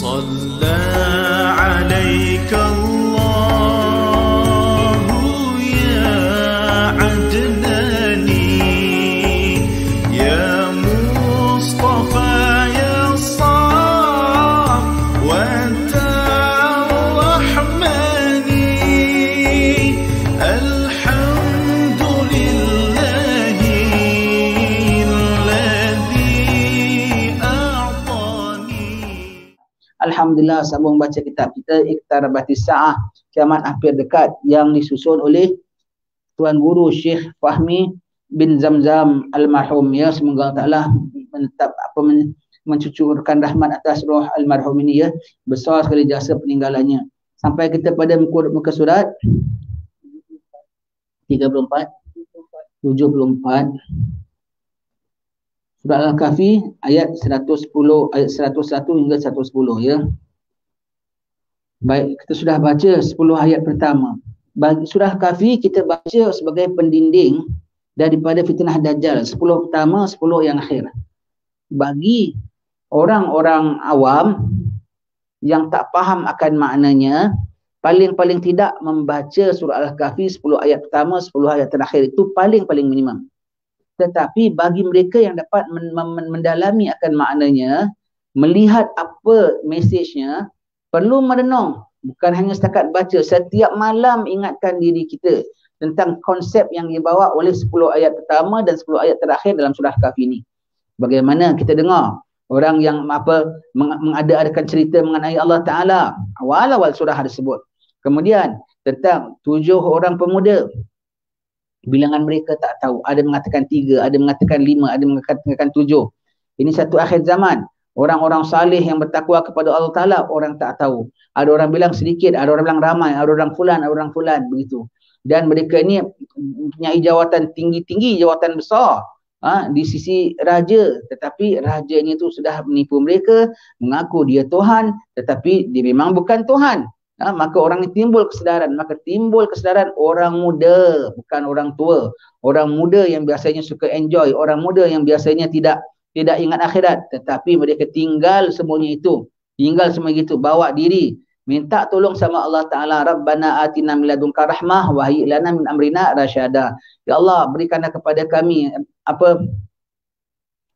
صلى عليك الله يا عدناني يا مصطفى يا صافوة الرحمن الحمد لله الذي أعطاني. Alhamdulillah, sambung baca kitab kita Iqtarabatis Sa'ah, kiamat hampir dekat, yang disusun oleh Tuan Guru Syekh Fahmi bin Zamzam almarhum. Ya, semoga Allah Ta'ala mencucurkan rahmat atas roh almarhum ini, ya. Besar sekali jasa peninggalannya. Sampai kita pada muka surat 34 74 Surah Al-Kahfi ayat 110, ayat 101 hingga 110, ya. Baik, kita sudah baca 10 ayat pertama. Bagi surah Kahfi kita baca sebagai pendinding daripada fitnah Dajjal. 10 pertama, 10 yang akhir. Bagi orang-orang awam yang tak faham akan maknanya, paling-paling tidak membaca surah Al-Kahfi 10 ayat pertama, 10 ayat terakhir, itu paling-paling minimum. Tetapi bagi mereka yang dapat mendalami akan maknanya, melihat apa mesejnya, perlu merenung. Bukan hanya setakat baca, setiap malam ingatkan diri kita tentang konsep yang dibawa oleh 10 ayat pertama dan 10 ayat terakhir dalam surah Kahfi ini. Bagaimana kita dengar orang yang mengada-adakan cerita mengenai Allah Ta'ala, awal-awal surah tersebut. Kemudian tentang 7 orang pemuda, bilangan mereka tak tahu. Ada mengatakan 3, ada mengatakan 5, ada mengatakan 7. Ini satu akhir zaman. Orang-orang salih yang bertakwa kepada Allah Ta'ala, orang tak tahu. Ada orang bilang sedikit, ada orang bilang ramai, ada orang fulan, begitu. Dan mereka ini mempunyai jawatan tinggi-tinggi, jawatan besar di sisi raja. Tetapi raja ini tu sudah menipu mereka, mengaku dia Tuhan, tetapi dia memang bukan Tuhan. Maka orang ini timbul kesedaran. Orang muda, bukan orang tua. Orang muda yang biasanya suka enjoy, orang muda yang biasanya tidak ingat akhirat, tetapi mereka tinggal semuanya itu, bawa diri, minta tolong sama Allah Ta'ala. Rabbana atina min ladunka rahmah wa hayyi lana min amrina rasyada. Ya Allah, berikanlah kepada kami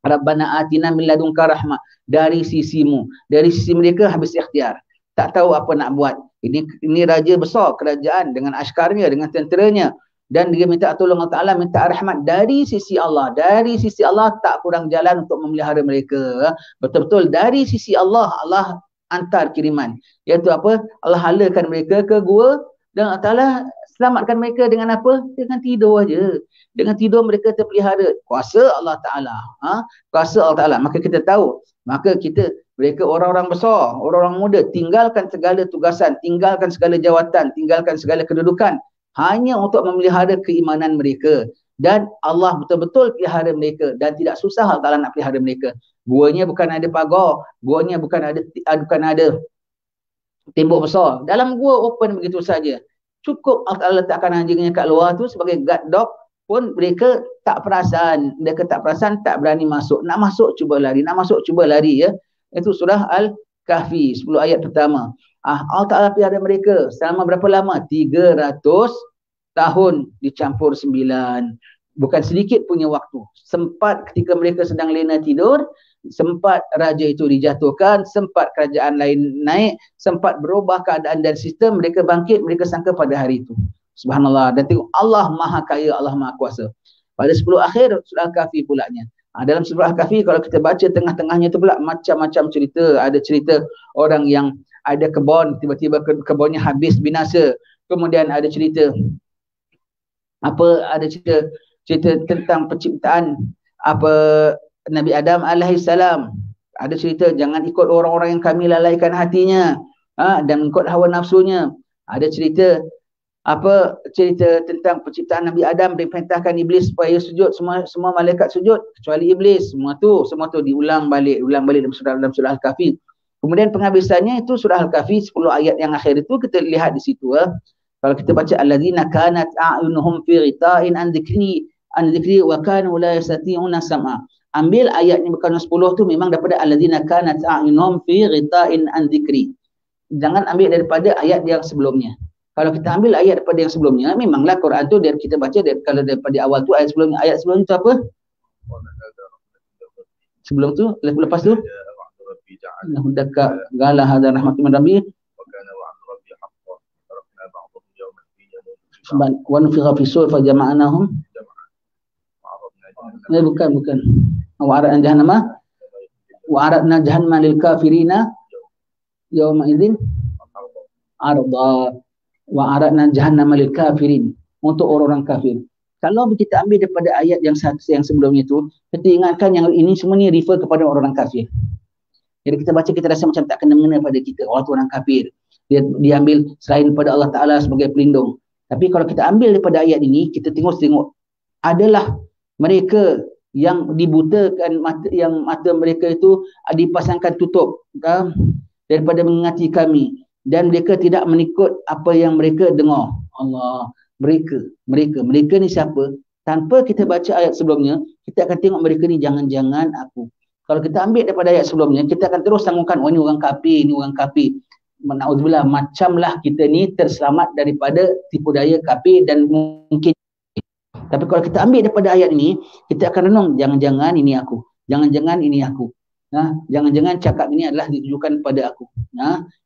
Rabbana atina min ladunka rahmah, dari sisimu. Dari sisi mereka habis ikhtiar, tak tahu apa nak buat. Ini raja besar kerajaan dengan askarnya, dengan tenteranya, dan dia minta tolong Allah Ta'ala, minta rahmat dari sisi Allah. Dari sisi Allah tak kurang jalan untuk memelihara mereka. Betul-betul dari sisi Allah, Allah antar kiriman. Iaitu apa? Allah halakan mereka ke gua, dan Allah Ta'ala selamatkan mereka dengan apa? Dengan tidur aja. Dengan tidur mereka terpelihara. Kuasa Allah Ta'ala. Kuasa Allah Ta'ala. Maka kita tahu, mereka orang-orang besar, orang-orang muda, tinggalkan segala tugasan, tinggalkan segala jawatan, tinggalkan segala kedudukan, hanya untuk memelihara keimanan mereka. Dan Allah betul-betul pelihara mereka, dan tidak susah Allah Ta'ala nak pelihara mereka. Guanya bukan ada pagar, guanya bukan ada tembok besar. Dalam gua open begitu saja. Cukup Allah Ta'ala letakkan anjingnya kat luar tu sebagai guard dog, pun mereka tak perasan. Tak berani masuk. Nak masuk cuba lari, ya. Itu surah Al-Kahfi, 10 ayat pertama. Allah Ta'ala pelihara mereka selama berapa lama? 300 tahun dicampur 9. Bukan sedikit punya waktu. Sempat ketika mereka sedang lena tidur, sempat raja itu dijatuhkan, sempat kerajaan lain naik, sempat berubah keadaan dan sistem, mereka bangkit, mereka sangka pada hari itu. Subhanallah. Dan tengok, Allah Maha Kaya, Allah Maha Kuasa. Pada 10 akhir surah Al-Kahfi pulanya. Dalam surah Al-Kahfi kalau kita baca tengah-tengahnya tu pula macam-macam cerita. Ada cerita orang yang ada kebun, tiba-tiba kebunnya habis binasa. Kemudian ada cerita cerita tentang penciptaan Nabi Adam alaihissalam. Ada cerita jangan ikut orang-orang yang kami lalaikan hatinya, dan ikut hawa nafsunya. Ada cerita tentang penciptaan Nabi Adam, diperintahkan iblis supaya sujud, semua malaikat sujud kecuali iblis. Semua tu diulang balik dalam surah Al-Kahfi. Kemudian penghabisannya itu surah Al-Kahfi 10 ayat yang akhir itu kita lihat di situ. Kalau kita baca alladzina kanat a'yunuhum fi ghita'in an dzikri wa kanu la yastati'una sam'a. Ambil ayat yang bukan 10 tu memang daripada alladzina kanat a'yunuhum fi ghita'in an dzikri. Jangan ambil daripada ayat yang sebelumnya. Kalau kita ambil ayat daripada yang sebelumnya, memanglah Quran tu kita baca kalau daripada awal tu ayat sebelumnya tu apa? Sebelum tu, lepas tu hudaka gala hadar rahmatul min rabbi wa nufikha fi sur fa jama'nahum. Bukan wa aradna jahannama lil kafirina yauma idzin arda wa aradna jahannama lil kafirin, untuk orang-orang kafir. Kalau kita ambil daripada ayat yang sebelumnya itu, kita ingatkan yang ini semua ni refer kepada orang kafir. Jadi kita baca, kita rasa macam tak kena-mengena pada kita. Orang kafir, dia diambil selain pada Allah Ta'ala sebagai pelindung. Tapi kalau kita ambil daripada ayat ini, kita tengok adalah mereka yang dibutakan, yang mata mereka itu dipasangkan tutup daripada mengingati kami, dan mereka tidak mengikut apa yang mereka dengar. Allah, mereka ni siapa? Tanpa kita baca ayat sebelumnya, kita akan tengok mereka ni jangan-jangan aku. Kalau kita ambil daripada ayat sebelumnya, kita akan terus sanggukan, oh ni orang kafir, ni orang kafir. Na'udzubillah, macamlah kita ni terselamat daripada tipu daya kafir dan mungkin. Tapi kalau kita ambil daripada ayat ini, kita akan renung, jangan-jangan ini aku. Jangan-jangan ini aku. Jangan-jangan cakap ini adalah ditujukan kepada aku.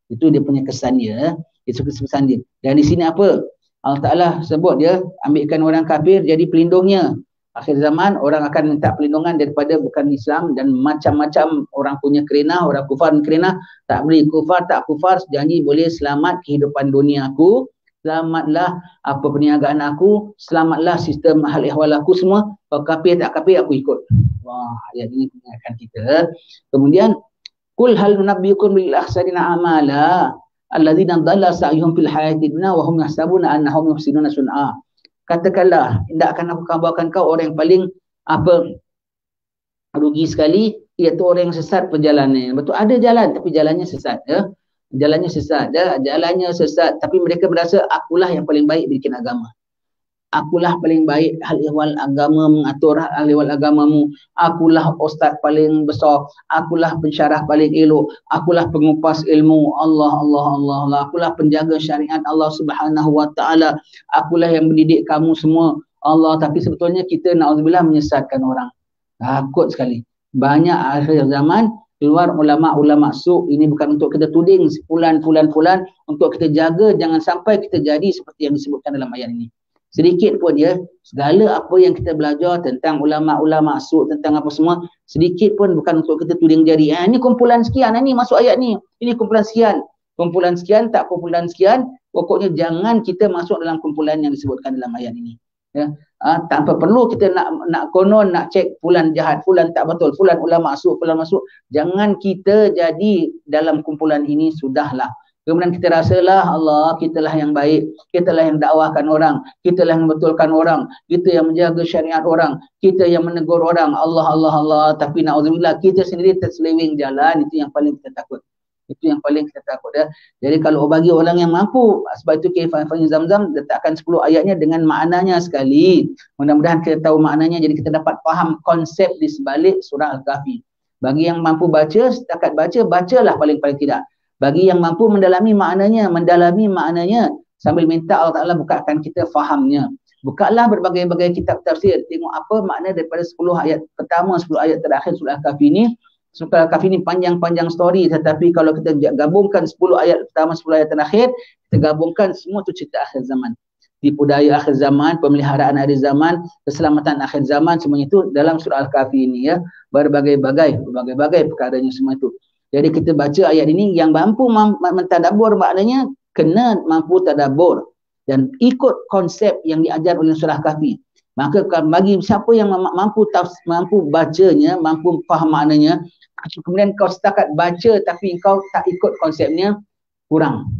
Itu dia punya kesan dia. Itu kesan dia. Dan di sini apa? Allah Ta'ala sebut dia ambilkan orang kafir jadi pelindungnya. Akhir zaman orang akan minta perlindungan daripada bukan Islam, dan macam-macam orang punya kerenah, orang kufar kerenah. Tak boleh kufar, tak kufar, janji boleh selamat kehidupan dunia aku, selamatlah apa perniagaan aku, selamatlah sistem hal ehwal aku semua. Kalau kafir tak kafir aku ikut. Wah, ayat ini mengingatkan kita. Kemudian kul hal nunabbiukum bil akhsarina amala alladzina dhalla sa'yuhum fil hayatid dunya wa hum yahsabuna annahum yuhsinuna sun'a. Katakanlah, tidak akan aku kabarkan kau orang yang paling rugi sekali, iaitu orang yang sesat perjalanannya. Betul, ada jalan tapi jalannya sesat, jalannya sesat, tapi mereka merasa akulah yang paling baik bikin agama. Akulah paling baik hal ehwal agama, mengatur hal ehwal agamamu. Akulah ustaz paling besar, akulah pensyarah paling elok, akulah pengupas ilmu Allah. Akulah penjaga syariat Allah Subhanahu wa taala. Akulah yang mendidik kamu semua Allah. Tapi sebetulnya kita na'udzubillah menyesatkan orang. Takut sekali. Banyak akhir zaman keluar ulama-ulama su'. Ini bukan untuk kita tuding fulan, untuk kita jaga jangan sampai kita jadi seperti yang disebutkan dalam ayat ini. Sedikit pun dia, segala apa yang kita belajar tentang ulama-ulama su', tentang apa semua, sedikit pun bukan untuk kita tuding jari. Ini kumpulan sekian, ini masuk ayat ni. Ini kumpulan sekian. Kumpulan sekian, tak kumpulan sekian. Pokoknya jangan kita masuk dalam kumpulan yang disebutkan dalam ayat ini. Tanpa perlu kita nak konon, nak cek fulan jahat, fulan tak betul, fulan ulama su', fulan masuk. Jangan kita jadi dalam kumpulan ini, sudahlah. Kemudian kita rasalah Allah, kitalah yang baik, kitalah yang dakwahkan orang, kitalah yang betulkan orang, kita yang menjaga syariat orang, kita yang menegur orang, Allah. Tapi na'udzubillah kita sendiri terselewing jalan, itu yang paling kita takut. Jadi kalau bagi orang yang mampu, sebab itu Kifayah Zamzam letakkan 10 ayatnya dengan maknanya sekali. Mudah-mudahan kita tahu maknanya, jadi kita dapat faham konsep di sebalik surah Al-Kahfi. Bagi yang mampu baca, setakat bacalah paling-paling tidak. Bagi yang mampu mendalami maknanya sambil minta Allah Ta'ala bukakan kita fahamnya. Bukalah berbagai-bagai kitab tafsir, tengok apa makna daripada 10 ayat pertama, 10 ayat terakhir surah Al-Kahfi ini. Surah Al-Kahfi ini panjang-panjang story, tetapi kalau kita gabungkan 10 ayat pertama, 10 ayat terakhir, kita gabungkan semua tu cerita akhir zaman. Tipu daya akhir zaman, pemeliharaan akhir zaman, keselamatan akhir zaman, semuanya itu dalam surah Al-Kahfi ini, ya. Berbagai-bagai perkaranya semua itu. Jadi kita baca ayat ini, yang mampu mentadabbur maknanya kena mampu tadabbur dan ikut konsep yang diajar oleh surah Kahfi. Maka bagi siapa yang mampu bacanya, mampu faham maknanya, kemudian kau setakat baca tapi kau tak ikut konsepnya, kurang.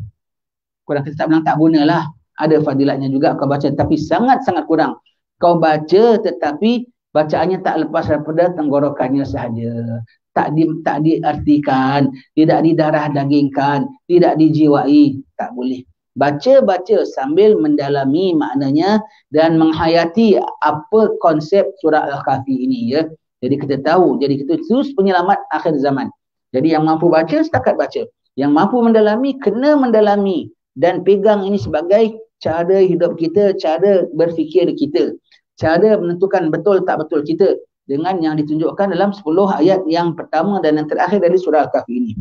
Kita tak bilang tak gunalah. Ada fadilatnya juga kau baca, tapi sangat-sangat kurang. Kau baca tetapi bacaannya tak lepas daripada tenggorokannya sahaja. Tak diartikan, tidak didarah dagingkan, tidak dijiwai, tak boleh. Baca sambil mendalami maknanya dan menghayati apa konsep surah Al-Kahfi ini, ya. Jadi kita tahu, jadi kita terus penyelamat akhir zaman. Jadi yang mampu baca, setakat baca. Yang mampu mendalami, kena mendalami. Dan pegang ini sebagai cara hidup kita, cara berfikir kita. Cara menentukan betul tak betul kita. Dengan yang ditunjukkan dalam 10 ayat yang pertama dan yang terakhir dari surah Al-Kahfi ini.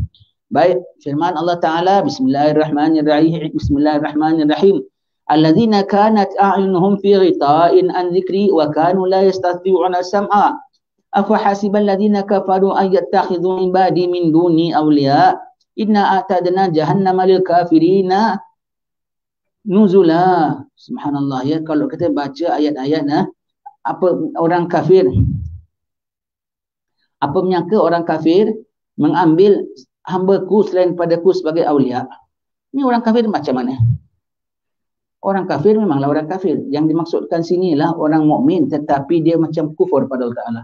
Baik, firman Allah Ta'ala, Bismillahirrahmanirrahim. Bismillahirrahmanirrahim. Alladzina kanat a'yunuhum fi ghita'in an dzikri wa kanu la yastati'una sam'a. Afa hasibal ladzina kafaru an yattakhidhu ibadi min duni awliya. Inna a'tadna jahannama lil kafirina nuzula. Subhanallah ya, kalau kita baca ayat-ayat apa orang kafir, apa menyangka orang kafir mengambil hamba-Ku selain padaku sebagai awliya. Ini orang kafir macam mana? Orang kafir memanglah orang kafir. Yang dimaksudkan sini lah orang mukmin, tetapi dia macam kufur pada Allah Ta'ala.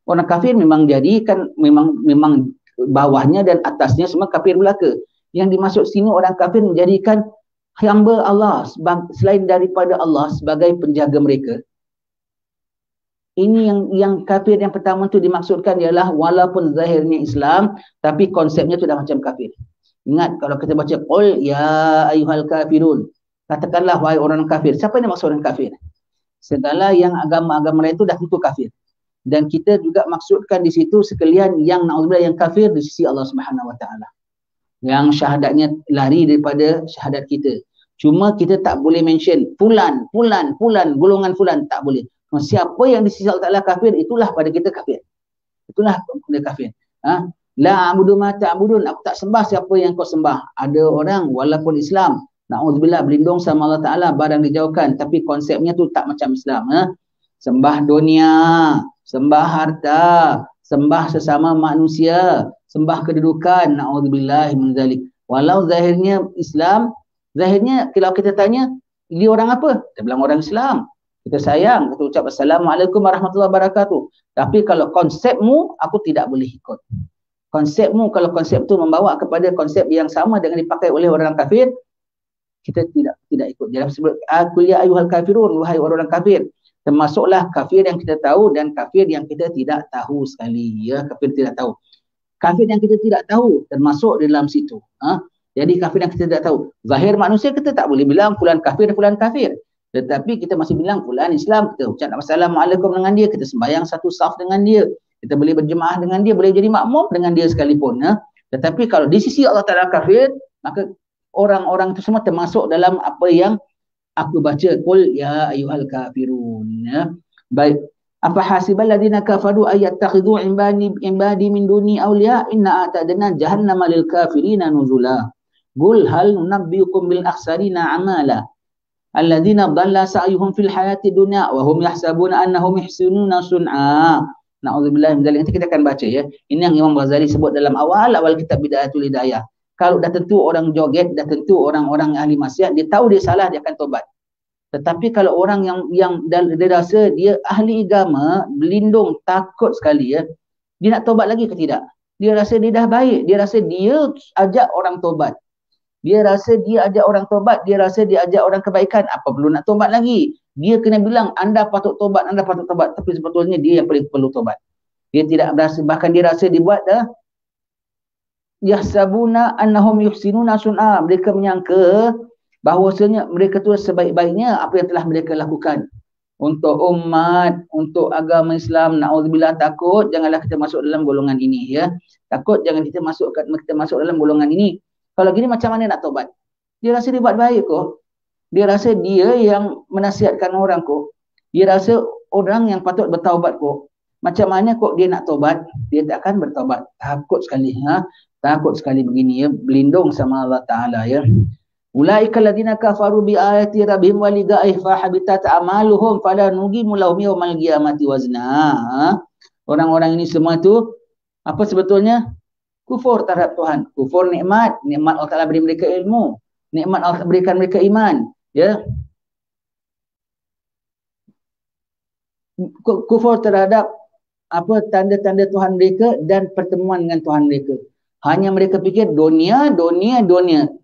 Orang kafir memang jadikan memang bawahnya dan atasnya semua kafir belaka. Yang dimaksud sini orang kafir menjadikan hamba Allah selain daripada Allah sebagai penjaga mereka. Ini yang kafir yang pertama tu dimaksudkan ialah walaupun zahirnya Islam tapi konsepnya tu dah macam kafir. Ingat kalau kita baca qul ya ayyuhal kafirun, katakanlah wahai orang kafir. Siapa yang maksud orang kafir? Segala yang agama-agama lain itu dah tentu kafir. Dan kita juga maksudkan di situ sekalian yang naudzubillah yang kafir di sisi Allah Subhanahu Wa Taala. Yang syahadatnya lari daripada syahadat kita. Cuma kita tak boleh mention fulan, golongan fulan, tak boleh. Siapa yang di sisi Allah Ta'ala kafir, itulah pada kita kafir. Itulah pada kafir. La a'budu ma ta'budun, aku tak sembah siapa yang kau sembah. Ada orang walaupun Islam, na'udzubillah, berlindung sama Allah Ta'ala, barang dijauhkan, tapi konsepnya tu tak macam Islam. Sembah dunia, sembah harta, sembah sesama manusia, sembah kedudukan, na'udzubillah min zalik. Walau zahirnya Islam, zahirnya kalau kita tanya, dia orang apa? Dia bilang orang Islam. Kita sayang, kita ucap Assalamualaikum warahmatullahi wabarakatuh. Tapi kalau konsepmu, aku tidak boleh ikut. Konsepmu, kalau konsep tu membawa kepada konsep yang sama dengan dipakai oleh orang kafir, kita tidak ikut. Dalam sebut, Qul ya ayyuhal kafirun, wahai orang kafir. Termasuklah kafir yang kita tahu dan kafir yang kita tidak tahu sekali. Ya, kafir tidak tahu. Kafir yang kita tidak tahu termasuk di dalam situ. Jadi kafir yang kita tidak tahu. Zahir manusia kita tak boleh bilang fulan kafir, fulan kafir. Tetapi kita masih bilang fulan Islam, kita ucap Assalamualaikum dengan dia, kita sembahyang satu saf dengan dia, kita boleh berjemaah dengan dia, boleh jadi makmum dengan dia sekalipun. Tetapi kalau di sisi Allah Ta'ala kafir, maka orang-orang itu semua termasuk dalam apa yang aku baca, qul ya ayyuhal kafirun. Baik. Apa hasibal ladzina kafaru ayattakhidhu ibadi min duni awliya inna a'tadna jahannama lil kafirina nuzula. Qul hal nunabbiukum bil akhsarina amala alladzina dhalla sa'yuhum fil hayati dunya wa hum yahsabuna annahum yuhsinuna sun'a. Na'udzubillah min dzalik. Nanti kita akan baca ya. Ini yang Imam Ghazali sebut dalam awal kitab Bidayatul Hidayah. Kalau dah tentu orang joget, dah tentu orang-orang ahli maksiat, dia tahu dia salah, dia akan tobat. Tetapi kalau orang yang dia rasa dia ahli agama, berlindung, takut sekali ya, dia nak tobat lagi ke tidak? Dia rasa dia dah baik, dia rasa dia ajak orang tobat. Dia rasa dia ajak orang tobat, dia rasa dia ajak orang kebaikan. Apa perlu nak tobat lagi? Dia kena bilang, anda patut tobat, anda patut tobat. Tapi sebetulnya dia yang paling perlu tobat. Dia tidak berasa, bahkan dia rasa dibuat yahsabuna annahum yuhsinuna sun'a. Mereka menyangka bahawasanya mereka tu sebaik-baiknya apa yang telah mereka lakukan. Untuk umat, untuk agama Islam, na'udzubillah, takut janganlah kita masuk dalam golongan ini ya. Takut jangan kita masuk dalam golongan ini. Kalau gini macam mana nak tobat? Dia rasa dia buat baik kok. Dia rasa dia yang menasihatkan orang kok. Dia rasa orang yang patut bertaubat kok. Macam mana kok dia nak tobat? Dia tak akan bertaubat. Takut sekali. Takut sekali begini ya. Berlindung sama Allah Ta'ala ya. Ulaika alladziina kafaru bi ayati rabbihim wa liqa'ihi fa habitat a'maluhum fala nuqimu lahum yawmal qiyamati wazna. Orang-orang ini semua tu apa sebetulnya? Kufur terhadap Tuhan, kufur nikmat Allah Ta'ala beri mereka ilmu, nikmat Allah berikan mereka iman, ya. Kufur terhadap apa tanda-tanda Tuhan mereka dan pertemuan dengan Tuhan mereka. Hanya mereka fikir dunia.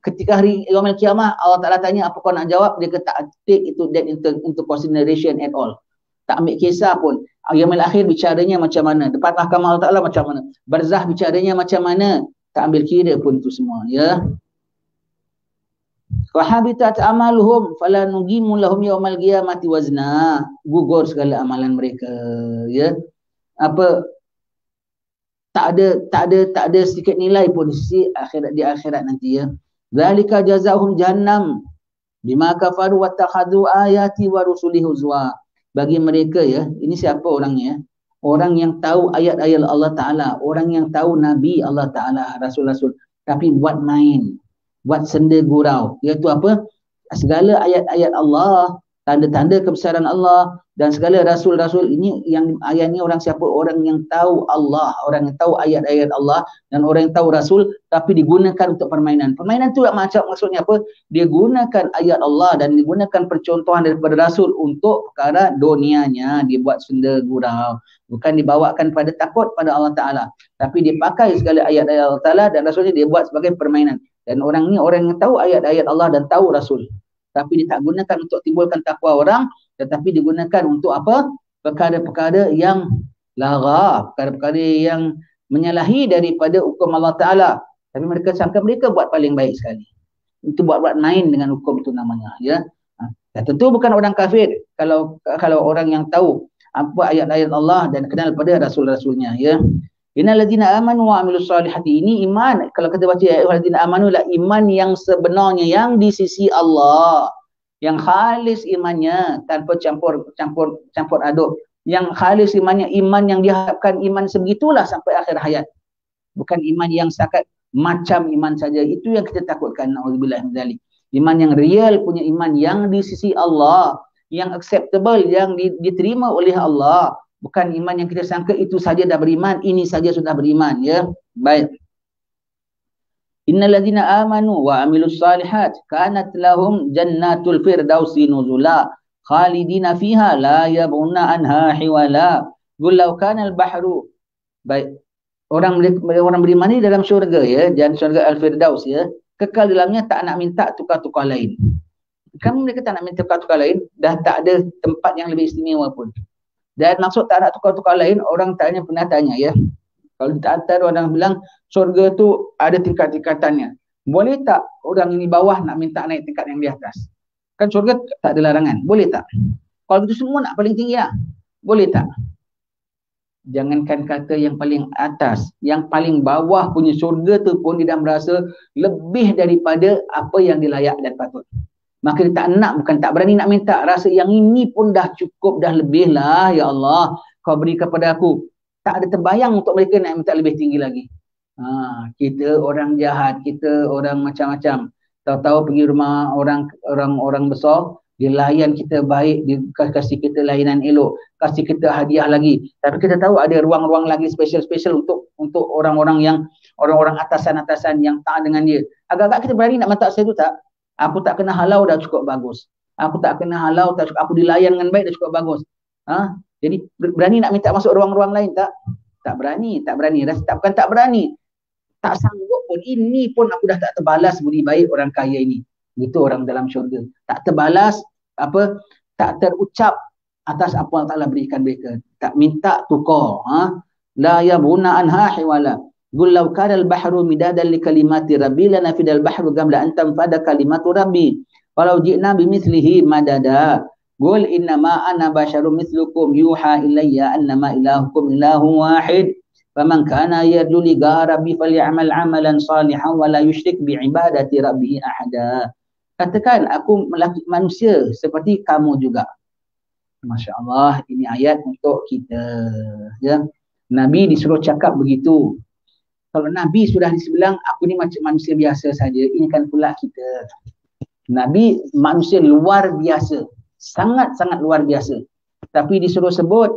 Ketika hari yaumul kiamah Allah Ta'ala tanya apa kau nak jawab, mereka tak take that into consideration at all. Tak ambil kisah pun. Yaumil akhir bicaranya macam mana, depan mahkamah Allah Ta'ala macam mana, barzah bicaranya macam mana, tak ambil kira pun itu semua, ya. Wa habitat amaluhum fala nuqimu lahum yaumal qiyamati wazna. Gugur segala amalan mereka, ya. Apa, tak ada sedikit nilai pun di sisi akhirat, di akhirat nanti, ya. Zalika jazaohum jahannam bima kafaru wattakhadhu ayati wa rusuli huzwa. Bagi mereka, ya, ini siapa orangnya? Orang yang tahu ayat-ayat Allah Ta'ala, orang yang tahu Nabi Allah Ta'ala, Rasul-Rasul, tapi buat main, buat senda gurau. Iaitu apa? Segala ayat-ayat Allah, tanda-tanda kebesaran Allah dan segala rasul-rasul ini, yang ayat ini orang siapa? Orang yang tahu Allah, orang yang tahu ayat-ayat Allah dan orang yang tahu rasul, tapi digunakan untuk permainan. Permainan tu macam, maksudnya apa? Dia gunakan ayat Allah dan digunakan percontohan daripada rasul untuk perkara dunianya, dia buat senda gurau. Bukan dibawakan pada takut pada Allah Ta'ala, tapi dia pakai segala ayat-ayat Allah Ta'ala dan rasulnya dia buat sebagai permainan. Dan orang ni orang yang tahu ayat-ayat Allah dan tahu rasul, tapi dia tak gunakan untuk timbulkan takwa orang, tetapi digunakan untuk apa? Perkara-perkara yang lara, perkara-perkara yang menyalahi daripada hukum Allah Ta'ala. Tapi mereka sangka mereka buat paling baik sekali. Itu buat-buat main dengan hukum itu namanya, ya. Dan tentu bukan orang kafir kalau orang yang tahu apa ayat-ayat Allah dan kenal pada rasul-rasulnya, ya. Innal ladzina amanu wa amilus solihati, ini iman. Kalau kita baca ayat ladzina amanu, lah iman yang sebenarnya, yang di sisi Allah, yang khalis imannya tanpa campur aduk, yang khalis imannya, iman yang diharapkan iman sebegitulah sampai akhir hayat, bukan iman yang setakat macam iman saja. Itu yang kita takutkan, naudzubillah min dzalik. Iman yang real punya iman yang di sisi Allah, yang acceptable, yang diterima oleh Allah. Bukan iman yang kita sangka itu saja dah beriman, ini saja sudah beriman, ya. Baik. Innal ladzina amanu wa amilus salihat kanat lahum jannatul firdausi nuzula khalidina fiha la yabghuna anha hiwala. Qul law kana al-bahru. Baik. Orang beriman ni dalam syurga, ya, dan syurga al-firdaus, ya. Kekal dalamnya, tak nak minta tukar-tukar lain. Kan mereka tak nak minta tukar-tukar lain, dah tak ada tempat yang lebih istimewa pun. Dan maksud tak nak tukar-tukar lain, orang pernah tanya, ya. Kalau kita antar orang bilang syurga tu ada tingkat-tingkatannya. Boleh tak orang ini bawah nak minta naik tingkat yang di atas? Kan syurga tak ada larangan. Boleh tak? Kalau itu semua nak paling tinggi, ya. Boleh tak? Jangankan kata yang paling atas, yang paling bawah punya syurga tu pun dia dah merasa lebih daripada apa yang dilayak dan patut. Maka dia tak nak, bukan tak berani nak minta. Rasa yang ini pun dah cukup, dah lebih lah, ya Allah, kau beri kepada aku. Tak ada terbayang untuk mereka nak minta lebih tinggi lagi. Kita orang jahat, kita orang macam-macam. Tahu-tahu pergi rumah orang besar, dia layan kita baik, dia kasih kita layanan elok, kasih kita hadiah lagi. Tapi kita tahu ada ruang-ruang lagi special-special untuk orang-orang yang, orang-orang atasan-atasan yang taat dengan dia. Agak-agak kita berani nak minta sesuatu tak? Aku tak kena halau dah cukup bagus. Aku tak kena halau, tak cukup, aku dilayan dengan baik dah cukup bagus. Jadi berani nak minta masuk ruang-ruang lain tak? Tak berani. Bukan tak berani, tak sanggup pun. Ini pun aku dah tak terbalas budi baik orang kaya ini. Itu orang dalam syurga. Tak terbalas, tak terucap atas apa yang Allah berikan mereka. Tak minta tukar. La yabuna anha hiwala. Qul law kana al-bahru midadan li kalimati rabbi lanafida al-bahru qabla an tanfada kalimatu rabbi walau ji'na bimithlihi madada. Qul innama ana basyarum mithlukum yuha ilayya annama ilahukum ilahun wahid faman kana yarju liqa rabbi falyamal amalan salihan wa la yusyrik bi'ibadati rabbih ahada. Katakan, aku manusia seperti kamu juga. Masya Allah, ini ayat untuk kita, ya. Nabi disuruh cakap begitu. Kalau Nabi sudah dibilang, aku ni macam manusia biasa saja, ini kan pula kita. Nabi manusia luar biasa, sangat-sangat luar biasa. Tapi disuruh sebut,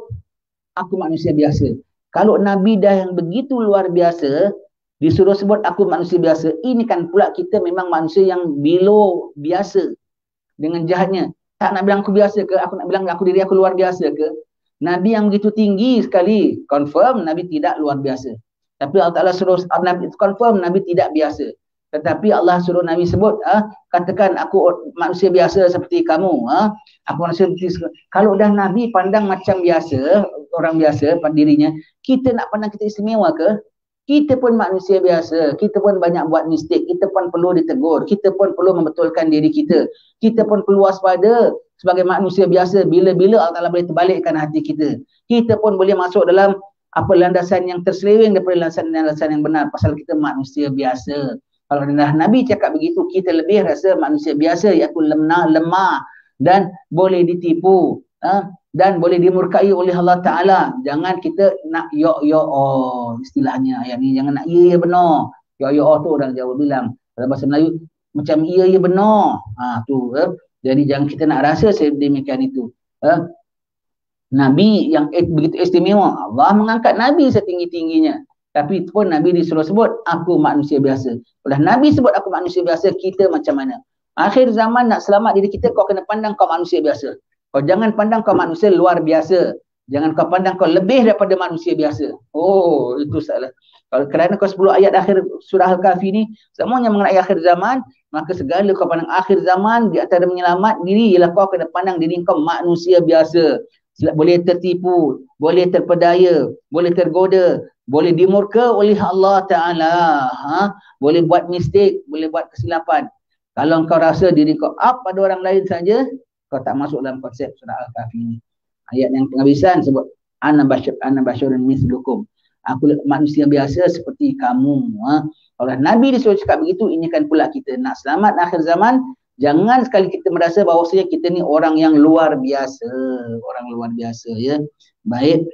aku manusia biasa. Kalau Nabi dah yang begitu luar biasa, disuruh sebut aku manusia biasa, ini kan pula kita memang manusia yang below biasa. Dengan jahatnya. Tak nak bilang aku biasa ke, aku nak bilang diri aku luar biasa ke? Nabi yang begitu tinggi sekali, confirm Nabi tidak luar biasa. Tapi Allah Ta'ala suruh Nabi confirm Nabi tidak biasa. Tetapi Allah suruh Nabi sebut, katakan aku manusia biasa seperti kamu. Aku manusia seperti, kalau dah Nabi pandang macam biasa, orang biasa pada dirinya, kita nak pandang kita istimewa ke? Kita pun manusia biasa, kita pun banyak buat mistik, kita pun perlu ditegur, kita pun perlu membetulkan diri kita, kita pun perlu waspada sebagai manusia biasa bila-bila Allah Ta'ala boleh terbalikkan hati kita. Kita pun boleh masuk dalam landasan yang terseleweng daripada landasan yang benar pasal kita manusia biasa. Kalau Nabi cakap begitu, kita lebih rasa manusia biasa iaitu lemah dan boleh ditipu. Dan boleh dimurkai oleh Allah Ta'ala. Jangan kita nak istilahnya ayat ni, jangan nak ya benar. Tu orang Jawa bilang, dalam bahasa Melayu macam ya benar. Jadi jangan kita nak rasa sedemikian itu. Nabi yang begitu istimewa, Allah mengangkat Nabi setinggi-tingginya. Tapi pun Nabi disuruh sebut, aku manusia biasa. Kalau Nabi sebut aku manusia biasa, kita macam mana? Akhir zaman nak selamat diri kita, kau kena pandang kau manusia biasa. Kau jangan pandang kau manusia luar biasa. Jangan kau pandang kau lebih daripada manusia biasa. Oh, itu salah. Kalau kerana kau 10 ayat akhir surah Al-Kahfi ni, semuanya mengenai akhir zaman, maka segala kau pandang akhir zaman, di antara menyelamat diri, ialah kau kena pandang diri kau manusia biasa. Boleh tertipu, boleh terpedaya, boleh tergoda, boleh dimurka oleh Allah Ta'ala. Boleh buat mistik, boleh buat kesilapan. Kalau kau rasa diri kau up pada orang lain saja, kau tak masuk dalam konsep surah Al-Kahfi ini. Ayat yang penghabisan sebut ana basyarun mislukum. Aku manusia biasa seperti kamu. Kalau Nabi disuruh cakap begitu, ini kan pula kita nak selamat akhir zaman. Jangan sekali kita merasa bahawasanya kita ni orang yang luar biasa. Orang luar biasa, ya. Baik.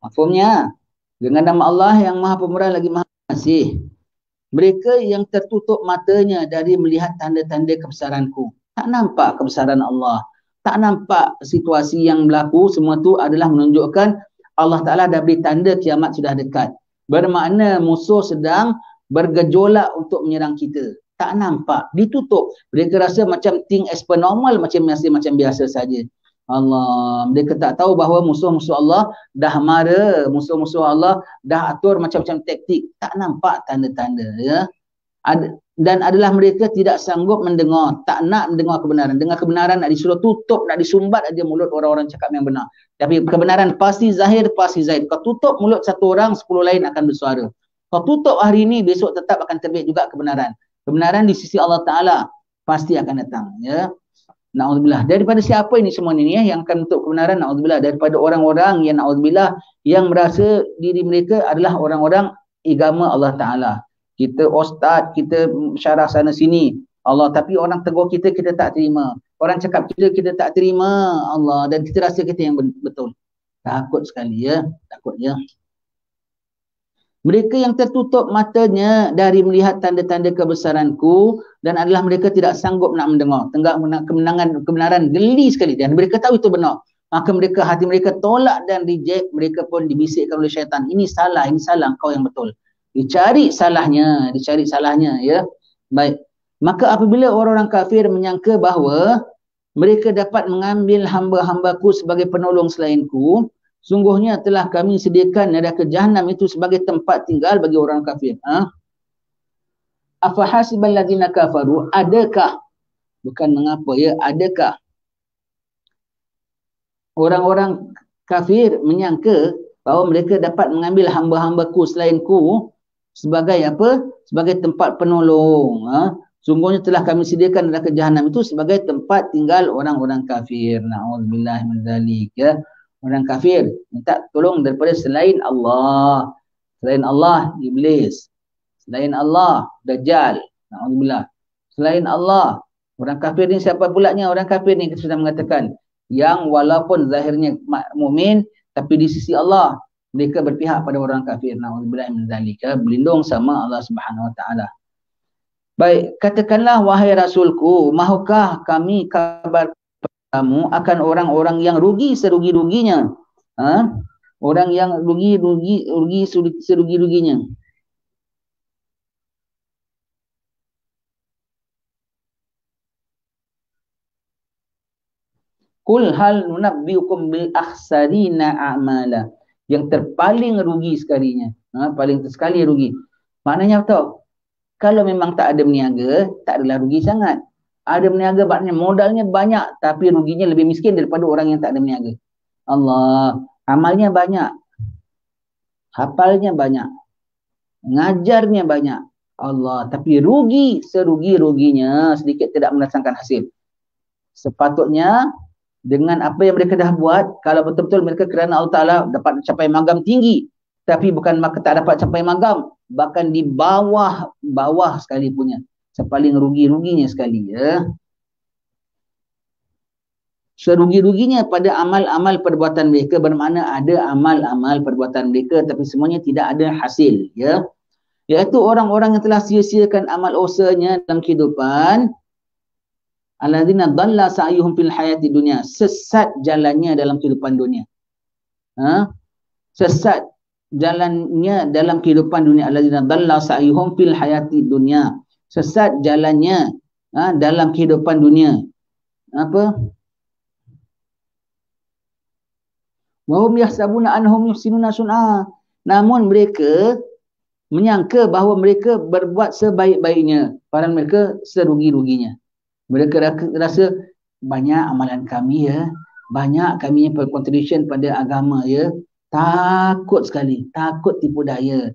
Mafhumnya, dengan nama Allah yang Maha Pemurah lagi Maha Pengasih. Mereka yang tertutup matanya dari melihat tanda-tanda kebesaranku. Tak nampak kebesaran Allah. Tak nampak situasi yang berlaku. Semua tu adalah menunjukkan Allah Ta'ala dah beri tanda kiamat sudah dekat. Bermakna musuh sedang bergejolak untuk menyerang kita. Tak nampak. Ditutup. Mereka rasa macam thing as per normal, macam biasa saja. Allah, mereka tak tahu bahawa musuh-musuh Allah dah mara, musuh-musuh Allah dah atur macam-macam taktik. Tak nampak tanda-tanda, ya. Dan adalah mereka tidak sanggup mendengar, tak nak mendengar kebenaran. Dengar kebenaran nak disuruh tutup, nak disumbat aja mulut orang-orang cakap yang benar. Tapi kebenaran pasti zahir, pasti zahir. Kau tutup mulut satu orang, 10 lain akan bersuara. Kau tutup hari ini, besok tetap akan terbit juga kebenaran. Kebenaran di sisi Allah Ta'ala pasti akan datang, ya. Na'udzubillah. Daripada siapa ini semua ini, ya, yang akan untuk kebenaran? Na'udzubillah. Daripada orang-orang yang na'udzubillah, yang merasa diri mereka adalah orang-orang agama Allah Ta'ala. Kita ustaz, kita syarah sana sini Allah, tapi orang tegur kita, kita tak terima. Orang cakap kita tak terima Allah, dan kita rasa kita yang betul. Takut sekali, ya. Takut, ya. Mereka yang tertutup matanya dari melihat tanda-tanda kebesaranku, dan adalah mereka tidak sanggup nak mendengar. Tenggak kebenaran geli sekali, dan mereka tahu itu benar. Maka mereka, hati mereka tolak dan reject. Mereka pun dibisikkan oleh syaitan. Ini salah, kau yang betul. Dicari salahnya, ya. Baik. Maka apabila orang-orang kafir menyangka bahawa mereka dapat mengambil hamba-hambaku sebagai penolong selainku, sungguhnya telah kami sediakan neraka Jahannam itu sebagai tempat tinggal bagi orang kafir. Afahasibal ladzina kafaru, adakah, bukan mengapa, ya, adakah orang-orang kafir menyangka bahawa mereka dapat mengambil hamba-hambaku selainku sebagai apa? Sebagai tempat penolong. Sungguhnya telah kami sediakan neraka Jahannam itu sebagai tempat tinggal orang-orang kafir. Na'udzubillah min dzalik, ya. Orang kafir minta tolong daripada selain Allah. Selain Allah, iblis. Selain Allah, Dajjal. Na'udzubillah. Selain Allah, orang kafir ni siapa pulanya? Orang kafir ni kita sudah mengatakan yang walaupun zahirnya mukmin, tapi di sisi Allah mereka berpihak pada orang kafir. Na'udzubillah min dzalika, berlindung sama Allah Subhanahu wa taala. Baik, katakanlah wahai Rasulku, mahukah kami kabar kamu akan orang-orang yang rugi serugi-ruginya? Orang yang rugi serugi-ruginya. Kul hal nunabbiukum bil akhsarina a'mala. yang terpaling rugi sekalinya. Paling sekali rugi. Maknanya tahu, kalau memang tak ada berniaga, tak adalah rugi sangat. Ada berniaga maknanya modalnya banyak tapi ruginya lebih miskin daripada orang yang tak ada berniaga. Allah, amalnya banyak, hafalnya banyak, ngajarnya banyak. Allah, tapi rugi serugi-ruginya sedikit tidak mendatangkan hasil. Sepatutnya dengan apa yang mereka dah buat, kalau betul-betul mereka kerana Allah Ta'ala dapat capai magam tinggi, tapi bukan maka tak dapat capai magam, bahkan di bawah sekali punya, sepaling rugi-ruginya sekali ya. Serugi-ruginya pada amal-amal perbuatan mereka, bermakna ada amal-amal perbuatan mereka tapi semuanya tidak ada hasil ya. Iaitu orang-orang yang telah sia-siakan amal usahanya dalam kehidupan, alladzina dhalla sa'yuhum fil hayati dunya, sesat jalannya dalam kehidupan dunia. Sesat jalannya dalam kehidupan dunia, alladzina dhalla sa'yuhum fil hayati dunya, sesat jalannya dalam kehidupan dunia. Apa? Wa hum yahsabuna annahum yuhsinuna sun'a, namun mereka menyangka bahawa mereka berbuat sebaik-baiknya, padahal mereka serugi-ruginya. Mereka rasa banyak amalan kami ya, banyak kami yang bercontribution pada agama ya. Takut sekali, takut tipu daya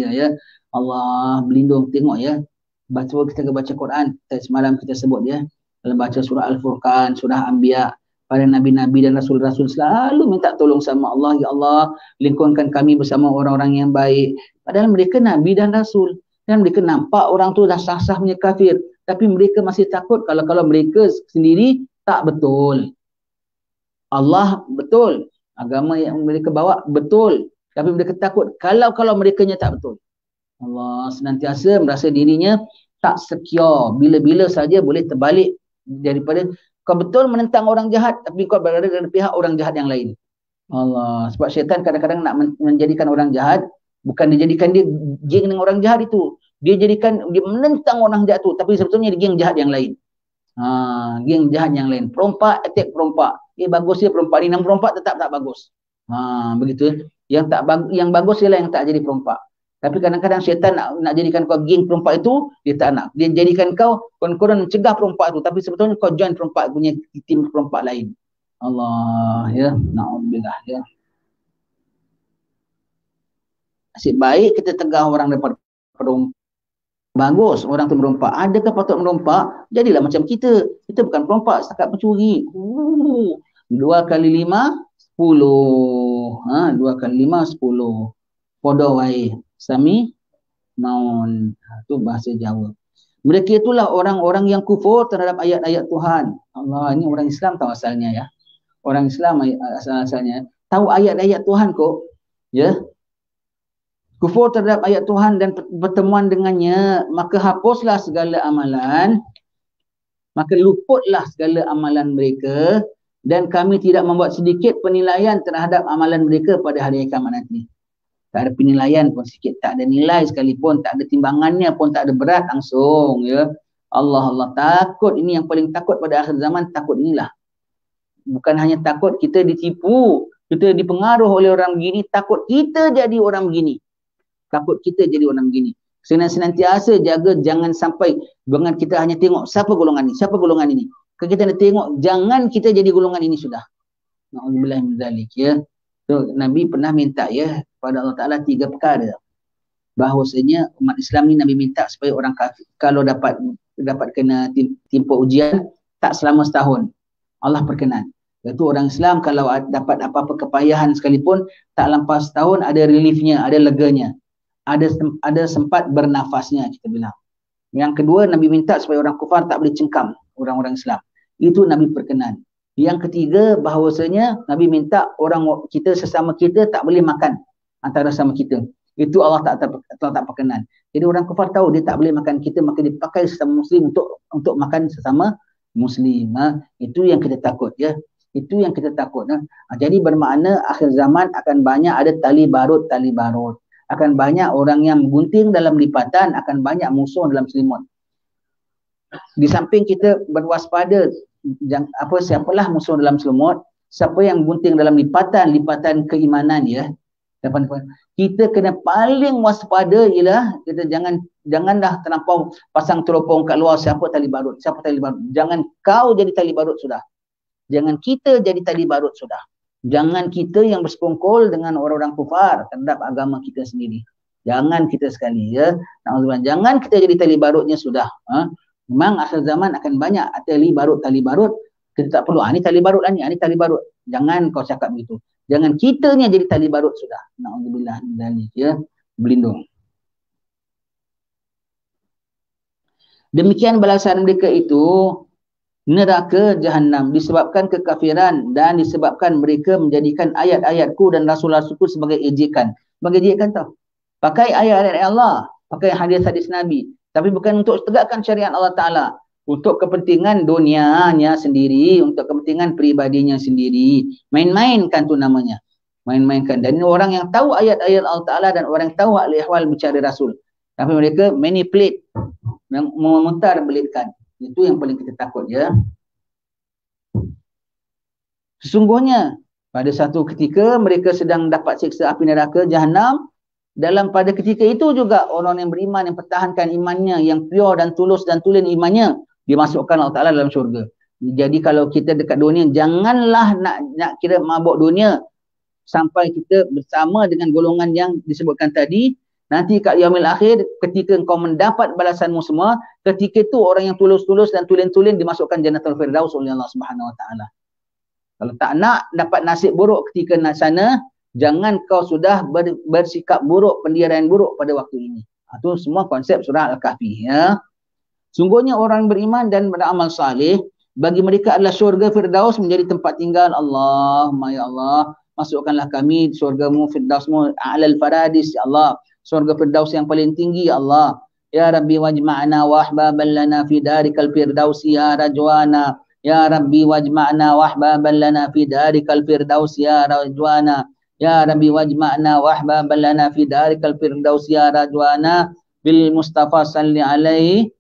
ya. Allah berlindung, tengok ya. Kita baca Quran, semalam kita sebut ya. Dalam baca surah Al-Furqan, surah Anbiya, para nabi-nabi dan rasul-rasul selalu minta tolong sama Allah, ya Allah, lingkunkan kami bersama orang-orang yang baik. Padahal mereka nabi dan rasul, dan mereka nampak orang tu dah sah-sah punya kafir, tapi mereka masih takut kalau mereka sendiri tak betul. Allah betul, agama yang mereka bawa betul, tapi mereka takut kalau mereka nya tak betul. Allah senantiasa merasa dirinya tak secure, bila-bila saja boleh terbalik daripada kau betul menentang orang jahat tapi kau berada dalam pihak orang jahat yang lain. Allah, sebab syaitan kadang-kadang nak menjadikan orang jahat, bukan dijadikan dia geng dengan orang jahat itu, dia menentang orang jahat tu, tapi sebetulnya dia geng jahat yang lain. Geng jahat yang lain, perompak attack perompak. Bagusnya perompak ni, nama perompak tetap tak bagus. Begitu. Yang bagus ialah yang tak jadi perompak. Tapi kadang-kadang syaitan nak jadikan kau geng perompak itu, dia tak nak. Dia jadikan kau konon mencegah perompak itu, tapi sebetulnya kau join perompak punya tim perompak lain. Allah ya, na'udzubillah ya. Asyik baik kita tegah orang daripada perompak. Bagus orang tu merompak. Adakah patut merompak? Jadilah macam kita. Kita bukan perompak, setakat pencuri. 2 kali 5, 10. 2 kali 5, 10. Podo wae. Sami maun. Itu bahasa Jawa. Mereka itulah orang-orang yang kufur terhadap ayat-ayat Tuhan. Allah, ini orang Islam tahu asalnya ya. Orang Islam asalnya tahu ayat-ayat Tuhan kok. Ya. Kufur terhadap ayat Tuhan dan pertemuan dengannya, maka hapuslah segala amalan, maka luputlah segala amalan mereka, dan kami tidak membuat sedikit penilaian terhadap amalan mereka pada hari kiamat nanti. Tak ada penilaian pun sikit, tak ada nilai sekalipun, tak ada timbangannya pun, tak ada berat langsung ya. Allah takut, ini yang paling takut pada akhir zaman, takut inilah. Bukan hanya takut kita ditipu, kita dipengaruh oleh orang begini, takut kita jadi orang begini. Takut kita jadi orang begini. Senantiasa jaga jangan sampai dengan kita hanya tengok siapa golongan ini. Kalau kita nak tengok jangan kita jadi golongan ini sudah. Na'udzubillah min dzalik ya. So, Nabi pernah minta ya kepada Allah Taala 3 perkara. Bahawasanya umat Islam ni Nabi minta supaya orang kafir kalau dapat kena timpa ujian tak selama setahun. Allah perkenan. Iaitu orang Islam kalau dapat apa-apa kepayahan sekalipun tak lampau setahun ada reliefnya, ada leganya. Ada sempat bernafasnya kita bilang. Yang kedua Nabi minta supaya orang kufar tak boleh cengkam orang-orang Islam. Itu Nabi perkenan. Yang ketiga bahawasanya Nabi minta orang kita sesama kita tak boleh makan antara sama kita. Itu Allah tak perkenan. Jadi orang kufar tahu dia tak boleh makan kita, maka dia pakai sesama muslim untuk makan sesama muslim. Itu yang kita takut ya. Itu yang kita takut. Jadi bermakna akhir zaman akan banyak ada tali barut. Akan banyak orang yang gunting dalam lipatan, akan banyak musuh dalam selimut. Di samping kita berwaspada siapalah musuh dalam selimut, Siapa yang gunting dalam lipatan keimanan ya. Kita kena paling waspada ialah kita janganlah terlampau pasang teropong kat luar siapa tali barut. Jangan kau jadi tali barut sudah. Jangan kita jadi tali barut sudah. Jangan kita yang bersekongkol dengan orang-orang kufar terhadap agama kita sendiri. Jangan kita sekali ya. Jangan kita jadi tali barutnya sudah. Memang akhir zaman akan banyak tali barut. Kita tak perlu, ni tali barut lah ni tali barut. Jangan kau cakap begitu. Jangan kitanya jadi tali barut sudah. Na'udzubillah min dzalik ya. Berlindung. Demikian balasan mereka itu neraka Jahannam disebabkan kekafiran dan disebabkan mereka menjadikan ayat-ayatku dan rasul-rasulku sebagai ejekan. Sebagai ejekan tau. Pakai ayat-ayat Allah, pakai hadis-hadis Nabi, tapi bukan untuk tegakkan syariat Allah Ta'ala. Untuk kepentingan dunianya sendiri, untuk kepentingan peribadinya sendiri. Main-mainkan tu namanya. Main-mainkan. Dan orang yang tahu ayat-ayat Allah Ta'ala dan orang yang tahu ahwal bicara Rasul. Tapi mereka manipulate, memutar belitkan. Itu yang paling kita takut ya. Sesungguhnya pada satu ketika mereka sedang dapat siksa api neraka Jahannam. Dalam pada ketika itu juga orang yang beriman yang pertahankan imannya yang pure dan tulus dan tulen imannya dimasukkan Allah Ta'ala dalam syurga. Jadi kalau kita dekat dunia janganlah nak kira mabuk dunia sampai kita bersama dengan golongan yang disebutkan tadi. Nanti kat yaumil akhir ketika engkau mendapat balasanmu semua, ketika itu orang yang tulus-tulus dan tulen-tulen dimasukkan Jannatul Firdaus oleh Allah Subhanahu Wa Ta'ala. Kalau tak nak dapat nasib buruk ketika nak sana, jangan kau sudah bersikap buruk, pendirian buruk pada waktu ini. Itu semua konsep surah Al-Kahfi ya. Sungguhnya orang beriman dan beramal saleh, bagi mereka adalah syurga Firdaus menjadi tempat tinggal. Allahumma ya Allah, masukkanlah kami syurgamu Firdausmu a'lal faradis ya Allah. Syurga Firdaus yang paling tinggi ya Allah. Ya Rabbi wajma'na wa ahbaban lana fi darikal firdausi ya rajwana. Ya Rabbi wajma'na wa ahbaban lana fi darikal firdausi ya rajwana. Ya Rabbi wajma'na wa ahbaban lana fi darikal firdausi ya rajwana. Bil Mustafa salli alaihi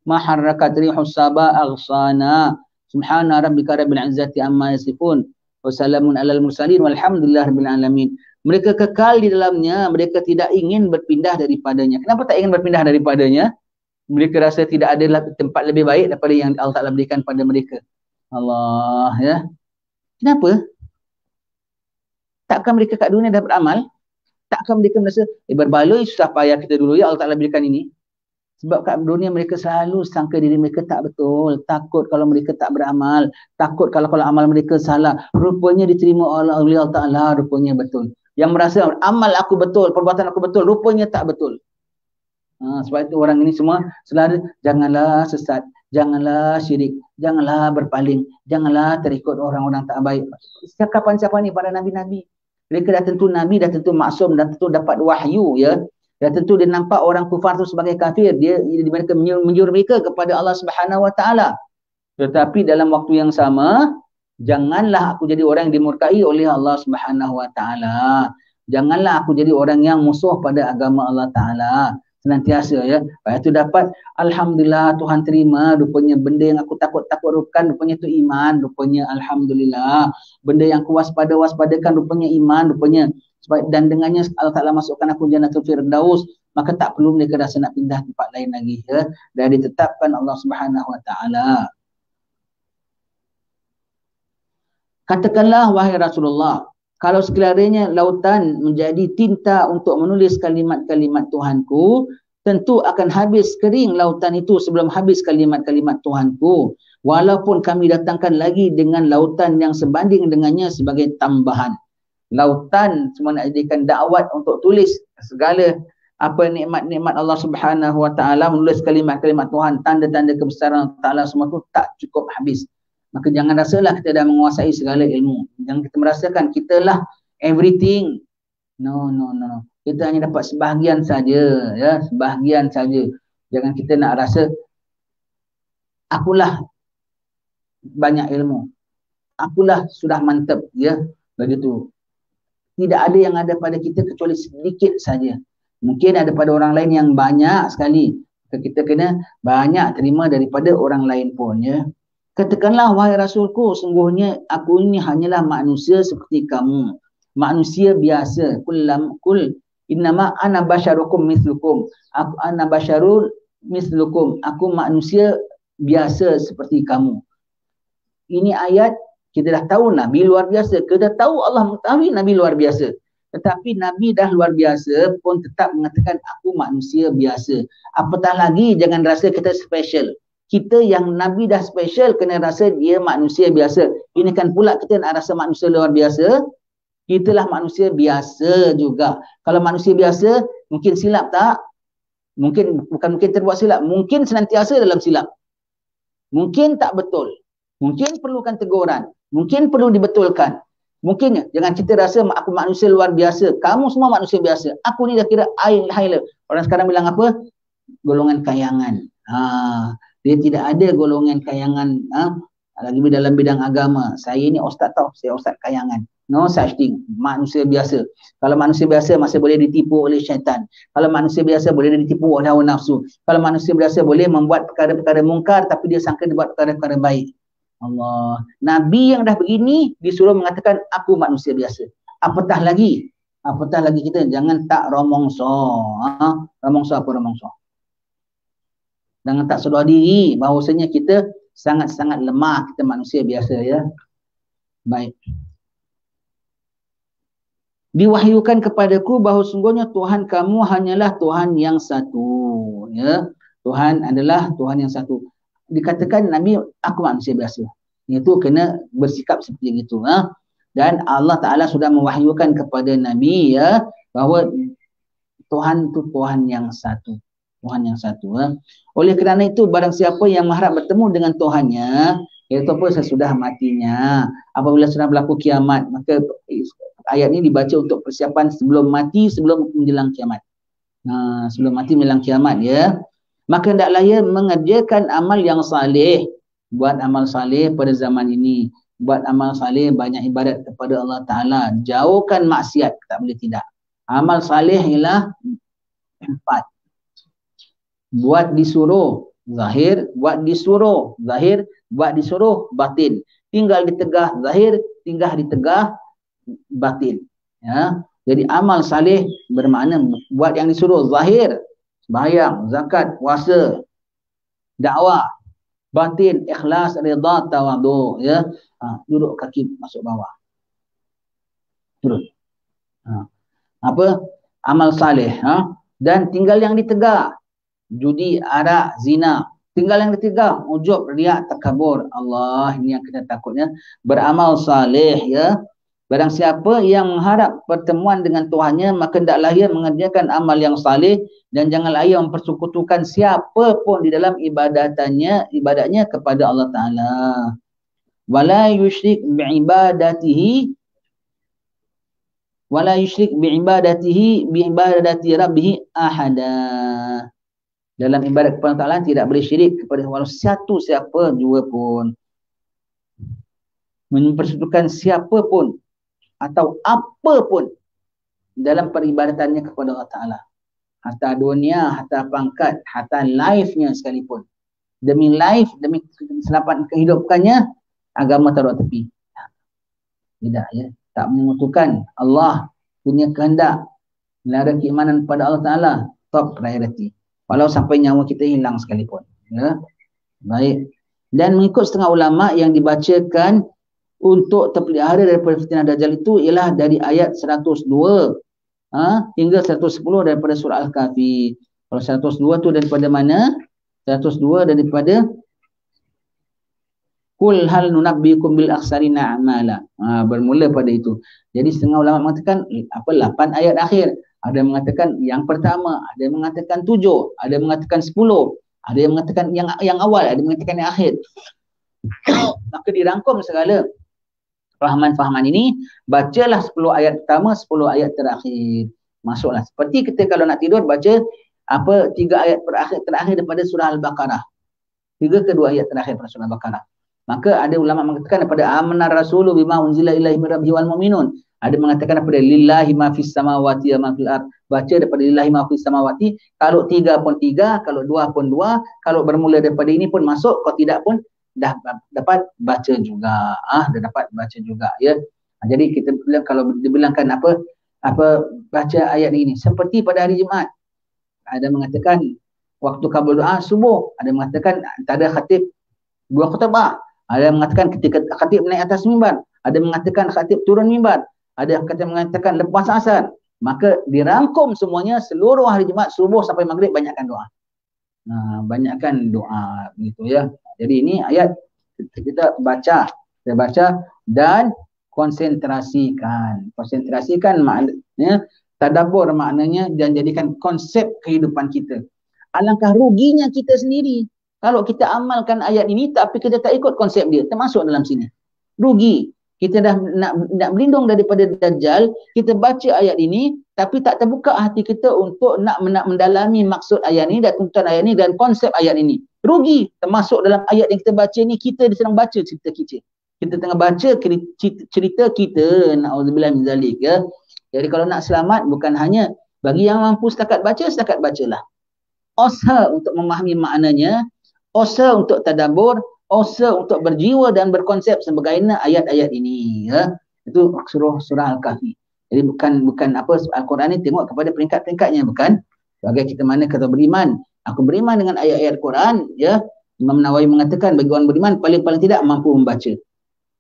maharrakat rihus saba aghsana. Subhana rabbika rabbil izzati amma yasifun. Wassalamun alal mursalin walhamdulillah rabbil alamin. Mereka kekal di dalamnya, mereka tidak ingin berpindah daripadanya. Kenapa tak ingin berpindah daripadanya? Mereka rasa tidak ada tempat lebih baik daripada yang Allah Ta'ala berikan pada mereka. Allah ya. Kenapa? Takkan mereka kat dunia dah beramal? Takkan mereka merasa, berbaloi susah payah kita dulu ya Allah Ta'ala berikan ini. Sebab kat dunia mereka selalu sangka diri mereka tak betul. Takut kalau mereka tak beramal. Takut kalau amal mereka salah. Rupanya diterima oleh Allah Ta'ala. Rupanya betul. Yang merasa amal aku betul, perbuatan aku betul. Rupanya tak betul. Sebab itu orang ini semua selalu janganlah sesat. Janganlah syirik. Janganlah berpaling. Janganlah terikut orang-orang tak baik. Siapa ni? Para Nabi-Nabi. Mereka dah tentu Nabi, dah tentu maksum, dah tentu dapat wahyu ya. Dan tentu dia nampak orang kufar tu sebagai kafir. Mereka menjuru mereka kepada Allah Subhanahu Wa Ta'ala. Tetapi dalam waktu yang sama, janganlah aku jadi orang yang dimurkai oleh Allah Subhanahu Wa Ta'ala. Janganlah aku jadi orang yang musuh pada agama Allah Ta'ala. Senantiasa ya. Lepas itu dapat, Alhamdulillah Tuhan terima. Rupanya benda yang aku takut-takutkan, rupanya itu iman. Rupanya Alhamdulillah. Benda yang aku waspadakan, rupanya iman. Rupanya dan dengannya Allah Ta'ala masukkan aku Jannatul Firdaus, maka tak perlu mereka rasa nak pindah tempat lain lagi ya. Dan ditetapkan Allah Subhanahu Wa Ta'ala. Katakanlah wahai Rasulullah, kalau sekiranya lautan menjadi tinta untuk menulis kalimat-kalimat Tuhanku, tentu akan habis kering lautan itu sebelum habis kalimat-kalimat Tuhanku. Walaupun kami datangkan lagi dengan lautan yang sebanding dengannya sebagai tambahan. Lautan semua nak jadikan dakwat untuk tulis segala apa nikmat-nikmat Allah Subhanahu Wa Ta'ala, menulis kalimat-kalimat Tuhan, tanda-tanda kebesaran Allah Ta'ala, semua tu tak cukup habis. Maka jangan rasalah kita dah menguasai segala ilmu. Jangan kita merasakan kita lah everything. No. Kita hanya dapat sebahagian saja ya, sebahagian saja. Jangan kita nak rasa akulah banyak ilmu. Akulah sudah mantap ya, begitu. Tidak ada yang ada pada kita kecuali sedikit saja. Mungkin ada pada orang lain yang banyak sekali. Kita kena banyak terima daripada orang lain pun ya. Katakanlah, wahai Rasulku, sungguhnya aku ini hanyalah manusia seperti kamu. Manusia biasa. Kul innama ana basyarukum mislukum. Aku ana basyarul mislukum. Aku manusia biasa seperti kamu. Ini ayat kita dah tahu Nabi luar biasa. Kita dah tahu Allah mengetahui Nabi luar biasa. Tetapi Nabi dah luar biasa pun tetap mengatakan aku manusia biasa. Apatah lagi jangan rasa kita special. Kita yang Nabi dah special kena rasa dia manusia biasa. Ini kan pula kita nak rasa manusia luar biasa. Itulah manusia biasa juga. Kalau manusia biasa mungkin silap tak? Bukan mungkin terbuat silap. Mungkin senantiasa dalam silap. Mungkin tak betul. Mungkin perlukan teguran. Mungkin perlu dibetulkan. Mungkin jangan kita rasa aku manusia luar biasa. Kamu semua manusia biasa. Aku ni dah kira high. Orang sekarang bilang apa? Golongan kayangan. Dia tidak ada golongan kayangan. Lagi dalam bidang agama. Saya ni ustaz tau. Saya ustaz kayangan. No such thing. Manusia biasa. Kalau manusia biasa masih boleh ditipu oleh syaitan. Kalau manusia biasa boleh ditipu oleh hawa nafsu. Kalau manusia biasa boleh membuat perkara-perkara mungkar tapi dia sangka dia buat perkara-perkara baik. Allah. Nabi yang dah begini disuruh mengatakan aku manusia biasa. Apatah lagi kita jangan tak romongso. Romongso apa romongso? Jangan tak sedar diri bahawasanya kita sangat-sangat lemah, kita manusia biasa ya. Baik. Diwahyukan kepadaku bahawa sungguhnya Tuhan kamu hanyalah Tuhan yang satu ya. Tuhan adalah Tuhan yang satu. Dikatakan Nabi aku manusia biasa. Itu kena bersikap seperti itu. Dan Allah Ta'ala sudah mewahyukan kepada Nabi ya bahawa Tuhan itu Tuhan yang satu. Tuhan yang satu. Oleh kerana itu barang siapa yang mengharap bertemu dengan Tuhannya, iaitu apa sesudah matinya, apabila sudah berlaku kiamat, maka ayat ini dibaca untuk persiapan sebelum mati, sebelum menjelang kiamat. Sebelum mati menjelang kiamat ya. Maka hendaklah ia mengerjakan amal yang saleh. Buat amal saleh pada zaman ini. Buat amal saleh, banyak ibadat kepada Allah Ta'ala. Jauhkan maksiat, tak boleh tidak. Amal saleh ialah 4. Buat disuruh zahir, buat disuruh zahir, buat disuruh batin. Tinggal di tegah zahir, tinggal di tegah batin. Ya. Jadi amal saleh bermakna buat yang disuruh zahir, sembahyang, zakat, puasa, dakwah. Batin, ikhlas, redha, tawadu ya. Duduk kaki masuk bawah. Turun. Apa? Amal saleh. Dan tinggal yang ditegak. Judi, arak, zina. Tinggal yang ditegak. Ujub, riak, takabur. Allah, ini yang kita takutnya. Beramal saleh ya. Barang siapa yang mengharap pertemuan dengan Tuhannya, maka hendaklah ia mengerjakan amal yang saleh dan janganlah ia mempersekutukan siapa pun di dalam ibadatnya kepada Allah Ta'ala. Wala yusyrik bi'ibadatihi bi'ibadati rabbih ahada. Dalam ibadat kepada Allah Ta'ala tidak boleh syirik kepada walau satu siapa juga pun. Mempersekutukan siapa pun atau apa pun dalam peribadatannya kepada Allah Ta'ala. Hatta dunia, hatta pangkat, hatta life-nya sekalipun. Demi life, demi keselamatan kehidupannya, agama taruh tepi. Tidak ya. Tak menyekutukan Allah punya kehendak. Melarang keimanan pada Allah Ta'ala. Top priority. Walau sampai nyawa kita hilang sekalipun. Ya. Baik. Dan mengikut setengah ulama yang dibacakan untuk terpelihara daripada fitnah Dajjal itu ialah dari ayat 102 hingga 110 daripada surah Al-Kahfi. Kalau 102 tu daripada mana? 102 daripada Kul hal nunabbikum bil akhsarina a'mala. Bermula pada itu. Jadi setengah ulama mengatakan 8 ayat akhir. Ada yang mengatakan yang pertama, ada yang mengatakan 7, ada yang mengatakan 10, ada yang mengatakan yang awal, ada yang mengatakan yang akhir. Maka dirangkum segala fahaman-fahaman ini, bacalah 10 ayat pertama, 10 ayat terakhir. Masuklah. Seperti kita kalau nak tidur baca 3 ayat terakhir daripada surah Al-Baqarah. 3 ke 2 ayat terakhir daripada surah Al-Baqarah. Maka ada ulama mengatakan daripada amanar rasulu bima unzila ilaihi min rabbihi wal mu'minun. Ada mengatakan daripada lillahi ma fis samawati wa ma fil ard. Baca daripada lillahi ma fis samawati, kalau 3 pun 3, kalau 2 pun 2, kalau bermula daripada ini pun masuk, kalau tidak pun dah dapat baca juga. Dah dapat baca juga ya. Jadi kita bilang, kalau dibilangkan apa baca ayat ini seperti pada hari Jumaat. Ada mengatakan waktu kabul doa subuh, ada mengatakan antara khatib 2 khutbah, ada mengatakan ketika khatib naik atas mimbar, ada mengatakan khatib turun mimbar, ada kata mengatakan lepas asar. Maka dirangkum semuanya seluruh hari Jumaat subuh sampai maghrib banyakkan doa. Banyakkan doa gitu ya. Jadi ini ayat kita baca dan konsentrasikan. Konsentrasikan maknanya tadabbur, maknanya dan jadikan konsep kehidupan kita. Alangkah ruginya kita sendiri kalau kita amalkan ayat ini tapi kita tak ikut konsep dia, termasuk dalam sini. Rugi. Kita dah nak berlindung daripada Dajjal, kita baca ayat ini tapi tak terbuka hati kita untuk nak mendalami maksud ayat ini dan tuntutan ayat ini dan konsep ayat ini. Rugi. Termasuk dalam ayat yang kita baca ni, kita sedang baca cerita kita. Kita tengah baca cerita kita, na'udzubillah min zalik ya. Jadi kalau nak selamat, bukan hanya bagi yang mampu setakat bacalah. Usaha untuk memahami maknanya, usaha untuk tadabbur, usaha untuk berjiwa dan berkonsep sebagaimana ayat-ayat ini ya. Itu surah Al-Kahfi. Jadi bukan apa Al-Quran ni tengok kepada peringkat-peringkatnya, bukan. Sebagai kita mana kata beriman, aku beriman dengan ayat-ayat Quran ya. Imam Nawawi mengatakan bagi orang beriman paling tidak mampu membaca.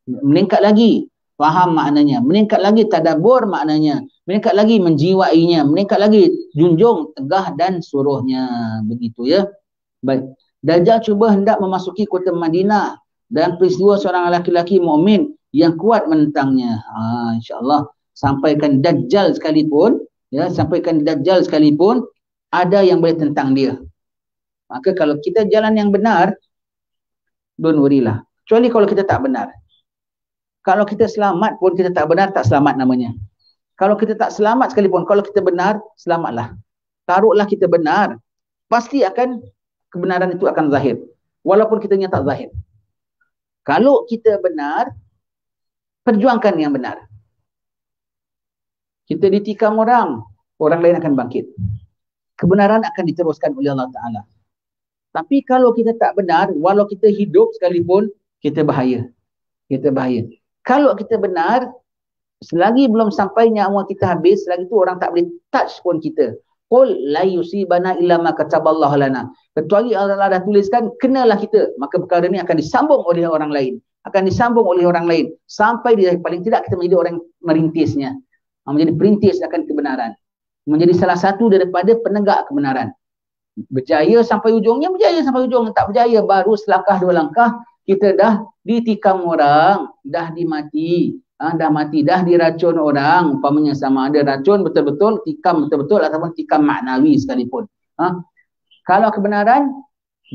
Meningkat lagi faham maknanya, meningkat lagi tadabbur maknanya, meningkat lagi menjiwainya, meningkat lagi junjung tegah dan suruhnya, begitu ya. Baik. Dajjal cuba hendak memasuki kota Madinah dan peristiwa seorang lelaki mukmin yang kuat menentangnya. InsyaAllah sampaikan Dajjal sekalipun ada yang boleh tentang dia. Maka kalau kita jalan yang benar, don't worry lah. Kecuali kalau kita tak benar. Kalau kita selamat pun kita tak benar, tak selamat namanya. Kalau kita tak selamat sekalipun, kalau kita benar, selamatlah. Taruhlah kita benar, pasti kebenaran itu akan zahir. Walaupun kita tak zahir. Kalau kita benar, perjuangkan yang benar. Kita ditikam orang lain akan bangkit. Kebenaran akan diteruskan oleh Allah Ta'ala. Tapi kalau kita tak benar, walau kita hidup sekalipun, kita bahaya. Kalau kita benar, selagi belum sampai nyawa kita habis, selagi itu orang tak boleh touch pun kita. Qul la yusibana illa ma kataballahu lana. Kecuali Allah dah tuliskan, kenalah kita. Maka perkara ini akan disambung oleh orang lain. Sampai dia paling tidak kita menjadi orang merintisnya. Menjadi perintis akan kebenaran. Menjadi salah satu daripada penegak kebenaran. Berjaya sampai ujung. Tak berjaya, baru selangkah 2 langkah, kita dah ditikam orang, dah dimati. Dah diracun orang, umpamanya sama ada racun betul-betul, tikam betul-betul ataupun tikam maknawi sekalipun. Kalau kebenaran,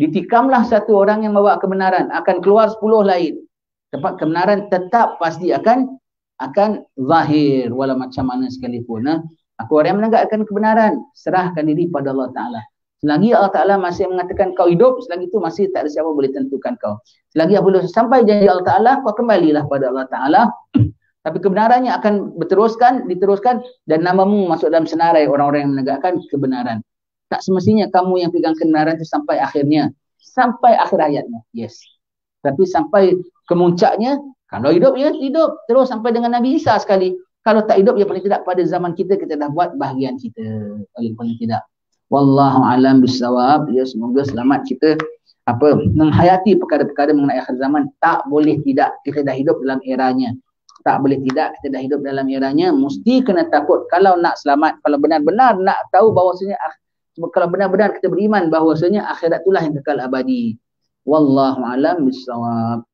ditikamlah satu orang yang bawa kebenaran, akan keluar 10 lain. Tempat kebenaran tetap pasti akan zahir walau macam mana sekalipun. Aku orang yang menegakkan kebenaran, serahkan diri pada Allah Ta'ala. Selagi Allah Ta'ala masih mengatakan kau hidup, selagi itu masih tak ada siapa boleh tentukan kau. Selagi apabila sampai janji Allah Ta'ala, kau kembalilah pada Allah Ta'ala. Tapi kebenarannya akan diteruskan dan namamu masuk dalam senarai orang-orang yang menegakkan kebenaran. Tak semestinya kamu yang pegang kebenaran itu sampai akhirnya. Sampai akhir hayatnya. Yes. Tapi sampai kemuncaknya, kalau hidup, ya hidup. Terus sampai dengan Nabi Isa sekali. Kalau tak hidup, ya paling tidak pada zaman kita dah buat bahagian kita. Paling tidak. Wallahu a'lam bissawab. Ya, semoga selamat kita menghayati perkara-perkara mengenai akhir zaman. Tak boleh tidak kita dah hidup dalam eranya. Mesti kena takut kalau nak selamat, kalau benar-benar nak tahu bahawasanya, kalau benar-benar kita beriman bahawasanya akhirat itulah yang kekal abadi. Wallahu a'lam bissawab.